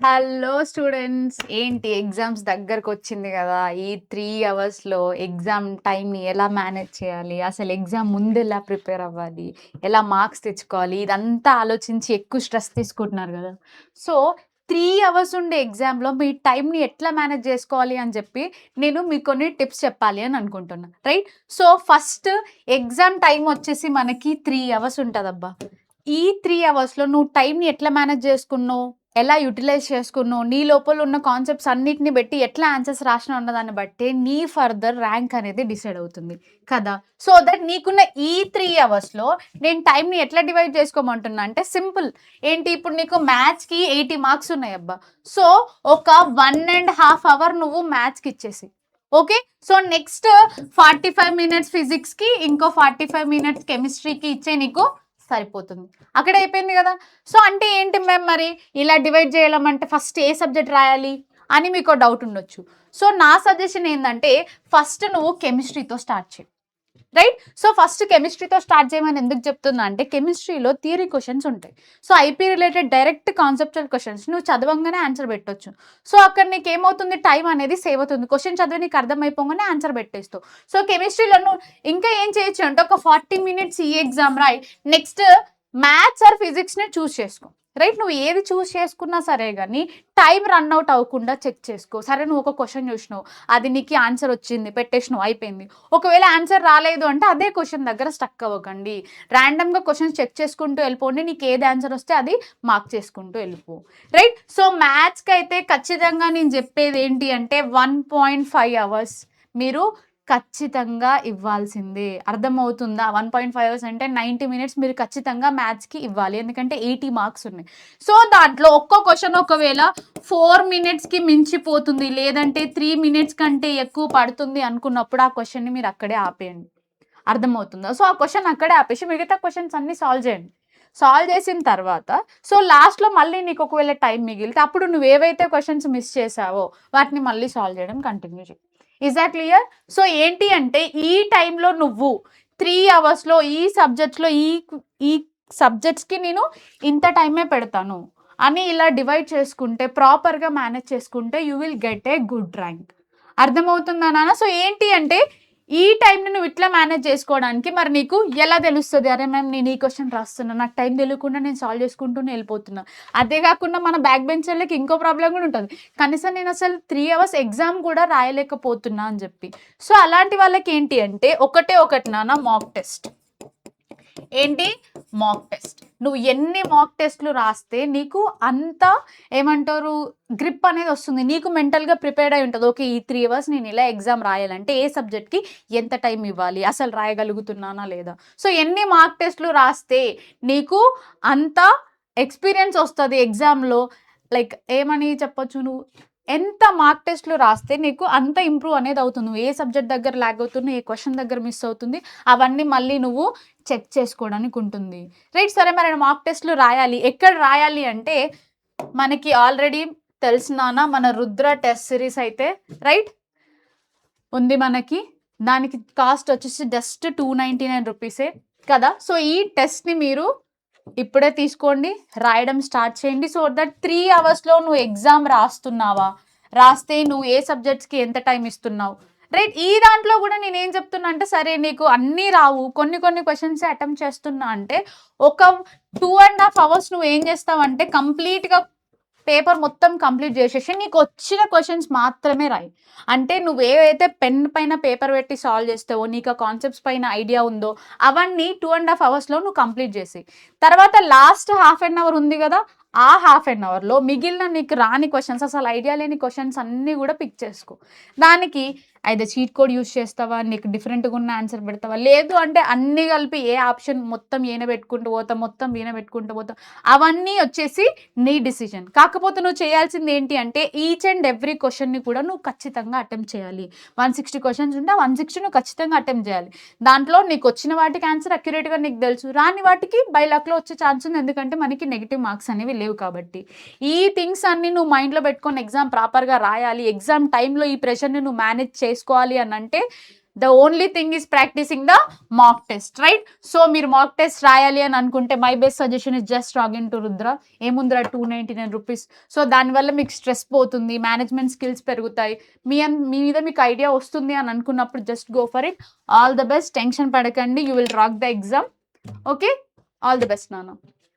Hello students, ఏంటి exams దగ్గరకు వచ్చింది కదా. ఈ 3 అవర్స్లో ఎగ్జామ్ టైంని ఎలా మేనేజ్ చేయాలి, అసలు ఎగ్జామ్ ముందు ఎలా ప్రిపేర్ అవ్వాలి, ఎలా మార్క్స్ తెచ్చుకోవాలి, ఇదంతా ఆలోచించి ఎక్కువ స్ట్రెస్ తీసుకుంటున్నారు కదా. సో 3 అవర్స్ ఉండే ఎగ్జామ్లో మీ టైంని ఎట్లా మేనేజ్ చేసుకోవాలి అని చెప్పి నేను మీకు కొన్ని టిప్స్ చెప్పాలి అని అనుకుంటున్నా, right. So first, exam time వచ్చేసి మనకి 3 అవర్స్ ఉంటుందబ్బా. ఈ 3 అవర్స్లో నువ్వు టైంని ఎట్లా మేనేజ్ చేసుకున్నావు, ఎలా యుటిలైజ్ చేసుకున్నావు, నీ లోపల ఉన్న కాన్సెప్ట్స్ అన్నిటిని బట్టి ఎట్లా ఆన్సర్స్ రాసినావు అన్నదాన్ని బట్టి నీ ఫర్దర్ ర్యాంక్ అనేది డిసైడ్ అవుతుంది కదా. సో దట్ నీకున్న ఈ 3 అవర్స్లో నేను టైంని ఎట్లా డివైడ్ చేసుకోమంటున్నా అంటే సింపుల్. ఏంటి, ఇప్పుడు నీకు మ్యాథ్స్కి 80 మార్క్స్ ఉన్నాయి అబ్బా. సో ఒక 1.5 అవర్ నువ్వు మ్యాథ్స్కి ఇచ్చేసి, ఓకే. సో నెక్స్ట్ 45 మినిట్స్ ఫిజిక్స్కి, ఇంకో 45 మినిట్స్ కెమిస్ట్రీకి ఇచ్చే నీకు సరిపోతుంది. అక్కడ అయిపోయింది కదా. సో అంటే ఏంటి మ్యామ్, మరి ఇలా డివైడ్ చేయాలంటే ఫస్ట్ ఏ సబ్జెక్ట్ రాయాలి అని మీకు డౌట్ ఉండొచ్చు. సో నా సజెషన్ ఏంటంటే ఫస్ట్ నువ్వు కెమిస్ట్రీతో స్టార్ట్ చేయి, రైట్. సో ఫస్ట్ కెమిస్ట్రీతో స్టార్ట్ చేయమని ఎందుకు చెప్తున్నా అంటే కెమిస్ట్రీలో థియరీ క్వశ్చన్స్ ఉంటాయి. So IP related direct conceptual questions నువ్వు చదవంగానే ఆన్సర్ పెట్టొచ్చు. సో అక్కడ నీకు ఏమవుతుంది, టైం అనేది సేవ్ అవుతుంది. క్వశ్చన్ చదివి నీకు అర్థమైపోగానే ఆన్సర్ పెట్టేస్తావు. సో కెమిస్ట్రీలో నువ్వు ఇంకా ఏం చేయొచ్చు అంటే ఒక 40 మినిట్స్ ఈ ఎగ్జామ్ రాయి, నెక్స్ట్ మ్యాథ్స్ ఆర్ ఫిజిక్స్ని చూస్ చేసుకో, రైట్. నువ్వు ఏది చూస్ చేసుకున్నా సరే కానీ టైం రన్ అవుట్ అవ్వకుండా చెక్ చేసుకో. సరే, నువ్వు ఒక క్వశ్చన్ చూసినావు, అది నీకు ఆన్సర్ వచ్చింది, పెట్టేసినావు, అయిపోయింది. ఒకవేళ ఆన్సర్ రాలేదు అంటే అదే క్వశ్చన్ దగ్గర స్టక్ అవ్వకండి. ర్యాండమ్గా క్వశ్చన్స్ చెక్ చేసుకుంటూ వెళ్ళిపోండి. నీకు ఏది ఆన్సర్ వస్తే అది మార్క్ చేసుకుంటూ వెళ్ళిపో, రైట్. సో మ్యాథ్స్కి అయితే ఖచ్చితంగా నేను చెప్పేది ఏంటి అంటే 1.5 అవర్స్ మీరు ఖచ్చితంగా ఇవ్వాల్సిందే. అర్థమవుతుందా? 1.5 అవర్స్ అంటే 90 మినిట్స్ మీరు ఖచ్చితంగా మ్యాథ్స్కి ఇవ్వాలి, ఎందుకంటే 80 మార్క్స్ ఉన్నాయి. సో దాంట్లో ఒక్కో క్వశ్చన్ ఒకవేళ 4 మినిట్స్కి మించిపోతుంది, లేదంటే 3 మినిట్స్ కంటే ఎక్కువ పడుతుంది అనుకున్నప్పుడు ఆ క్వశ్చన్ని మీరు అక్కడే ఆపేయండి. అర్థమవుతుందా? సో ఆ క్వశ్చన్ అక్కడే ఆపేసి మిగతా క్వశ్చన్స్ అన్ని సాల్వ్ చేయండి. సాల్వ్ చేసిన తర్వాత సో లాస్ట్లో మళ్ళీ నీకు ఒకవేళ టైం మిగిలితే అప్పుడు నువ్వు ఏవైతే క్వశ్చన్స్ మిస్ చేసావో వాటిని మళ్ళీ సాల్వ్ చేయడం కంటిన్యూ చేయి. Is that clear? సో ఏంటి అంటే ఈ టైంలో నువ్వు 3 అవర్స్లో ఈ సబ్జెక్ట్స్లో ఈ సబ్జెక్ట్స్కి నేను ఇంత టైమే పెడతాను అని ఇలా డివైడ్ చేసుకుంటే, ప్రాపర్గా మేనేజ్ చేసుకుంటే you will get a good rank. అర్థమవుతుందా నాన్న? సో ఏంటి అంటే ఈ టైంని నువ్వు ఇట్లా మేనేజ్ చేసుకోవడానికి మరి నీకు ఎలా తెలుస్తుంది, అరే మ్యామ్ నేను ఈ క్వశ్చన్ రాస్తున్నా, నాకు టైం తెలియకుండా నేను సాల్వ్ చేసుకుంటూనే వెళ్ళిపోతున్నా. అదే కాకుండా మన బ్యాక్ బెంచర్లకి ఇంకో ప్రాబ్లం కూడా ఉంటుంది, కనీసం నేను అసలు 3 అవర్స్ ఎగ్జామ్ కూడా రాయలేకపోతున్నా అని చెప్పి. సో అలాంటి వాళ్ళకి ఏంటి అంటే ఒకటే ఒకటి నాన్న, మాక్ టెస్ట్. ఏంటి? Mock test. నువ్వు ఎన్ని మాక్ టెస్ట్లు రాస్తే నీకు అంత ఏమంటారు గ్రిప్ అనేది వస్తుంది. నీకు మెంటల్గా ప్రిపేర్డ్ అయి ఉంటుంది. ఓకే, ఈ 3 అవర్స్ నేను ఇలా ఎగ్జామ్ రాయాలంటే ఏ సబ్జెక్ట్కి ఎంత టైం ఇవ్వాలి, అసలు రాయగలుగుతున్నానా లేదా. సో ఎన్ని మాక్ టెస్ట్లు రాస్తే నీకు అంత ఎక్స్పీరియన్స్ వస్తుంది ఎగ్జామ్లో. లైక్ ఏమని చెప్పొచ్చు, నువ్వు ఎంత మార్క్ టెస్ట్లు రాస్తే నీకు అంత ఇంప్రూవ్ అనేది అవుతుంది. నువ్వు ఏ సబ్జెక్ట్ దగ్గర ల్యాగ్ అవుతున్నావు, ఏ క్వశ్చన్ దగ్గర మిస్ అవుతుంది, అవన్నీ మళ్ళీ నువ్వు చెక్ చేసుకోవడానికి ఉంటుంది, రైట్. సరే, మరి మాక్ టెస్ట్లు రాయాలి, ఎక్కడ రాయాలి అంటే మనకి ఆల్రెడీ తెలిసిన మన రుద్ర టెస్ట్ సిరీస్ అయితే రైట్ ఉంది మనకి. దానికి కాస్ట్ వచ్చేసి జస్ట్ 299 రూపీసే కదా. సో ఈ టెస్ట్ని మీరు ఇప్పుడే తీసుకోండి, రాయడం స్టార్ట్ చేయండి. సో దట్ 3 అవర్స్లో నువ్వు ఎగ్జామ్ రాస్తే నువ్వు ఏ సబ్జెక్ట్స్కి ఎంత టైం ఇస్తున్నావు, రైట్. ఈ దాంట్లో కూడా నేను ఏం చెప్తున్నా అంటే, సరే నీకు అన్నీ రావు, కొన్ని క్వశ్చన్స్ అటెంప్ట్ చేస్తున్నా అంటే ఒక 2.5 అవర్స్ నువ్వు ఏం చేస్తావంటే కంప్లీట్గా పేపర్ మొత్తం కంప్లీట్ చేసేసి నీకు వచ్చిన క్వశ్చన్స్ మాత్రమే రాయి. అంటే నువ్వు ఏవైతే పెన్ పైన పేపర్ పెట్టి సాల్వ్ చేస్తావో, నీకు ఆ కాన్సెప్ట్స్ పైన ఐడియా ఉందో అవన్నీ 2.5 అవర్స్లో నువ్వు కంప్లీట్ చేసి, తర్వాత లాస్ట్ హాఫ్ అన్ అవర్ ఉంది కదా, ఆ హాఫ్ అన్ అవర్లో మిగిలిన నీకు రాని క్వశ్చన్స్, అసలు ఐడియా లేని క్వశ్చన్స్ అన్నీ కూడా పిక్ చేసుకో. దానికి అయితే చీట్ కోడ్ యూస్ చేస్తావా, నీకు డిఫరెంట్గా ఉన్న ఆన్సర్ పెడతావా, లేదు అంటే అన్నీ కలిపి ఏ ఆప్షన్ మొత్తం ఈయన పెట్టుకుంటూ పోతాం, మొత్తం ఈయన పెట్టుకుంటూ పోతాం, అవన్నీ వచ్చేసి నీ డిసిజన్. కాకపోతే నువ్వు చేయాల్సింది ఏంటి అంటే ఈచ్ అండ్ ఎవ్రీ క్వశ్చన్ని కూడా నువ్వు ఖచ్చితంగా అటెంప్ట్ చేయాలి. 160 క్వశ్చన్స్ ఉంటే 160 నువ్వు ఖచ్చితంగా అటెంప్ట్ చేయాలి. దాంట్లో నీకు వచ్చిన వాటికి ఆన్సర్ అక్యురేట్గా నీకు తెలుసు, రాని వాటికి బై లక్లో వచ్చే ఛాన్స్ ఉంది, ఎందుకంటే మనకి నెగిటివ్ మార్క్స్ అనేవి లేవు కాబట్టి. ఈ థింగ్స్ అన్ని నువ్వు మైండ్లో పెట్టుకొని ఎగ్జామ్ ప్రాపర్గా రాయాలి, ఎగ్జామ్ టైంలో ఈ ప్రెషర్ని నువ్వు మేనేజ్ చేసుకోవాలి అని అంటే the only thing is practicing the mock test, right? So మీరు మాక్ టెస్ట్ రాయాలి అని అనుకుంటే my best suggestion is just login to Rudra. ఏముందిరా 299 రూపీస్. సో దానివల్ల మీకు స్ట్రెస్ పోతుంది, మేనేజ్మెంట్ స్కిల్స్ పెరుగుతాయి, మీ మీద మీకు ఐడియా వస్తుంది అని అనుకున్నప్పుడు just go for it. All the best, tension పడకండి, you will rock the exam. Okay, all the best నాన్న.